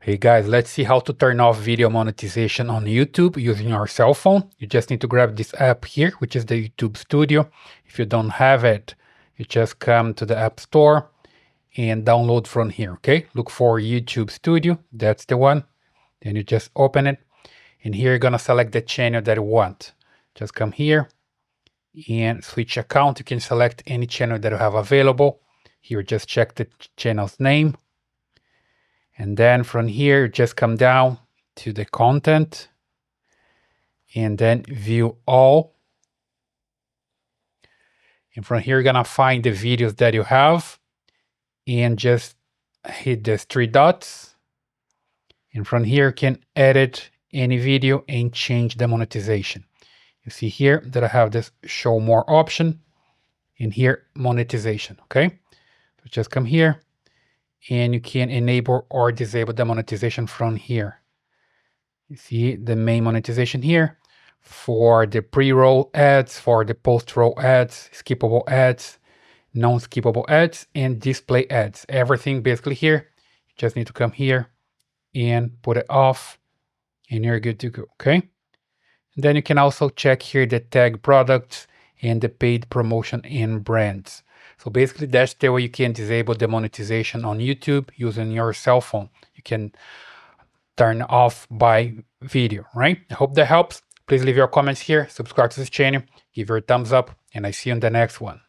Hey guys, let's see how to turn off video monetization on YouTube using your cell phone. You just need to grab this app here, which is the YouTube Studio. If you don't have it, you just come to the App Store and download from here, okay? Look for YouTube Studio, that's the one. Then you just open it, and here you're gonna select the channel that you want. Just come here and switch account. You can select any channel that you have available. Here, just check the channel's name. And then from here, just come down to the content and then view all. And from here, you're gonna find the videos that you have and just hit the three dots. And from here, you can edit any video and change the monetization. You see here that I have this show more option and here monetization, okay? So just come here and you can enable or disable the monetization from here. You see the main monetization here for the pre-roll ads, for the post-roll ads, skippable ads, non-skippable ads, and display ads. Everything basically here. You just need to come here and put it off and you're good to go, okay? And then you can also check here the tag products and the paid promotion and brands. So basically that's the way you can disable the monetization on YouTube using your cell phone. You can turn off by video, right? I hope that helps. Please leave your comments here, subscribe to this channel, give your a thumbs up, and I see you in the next one.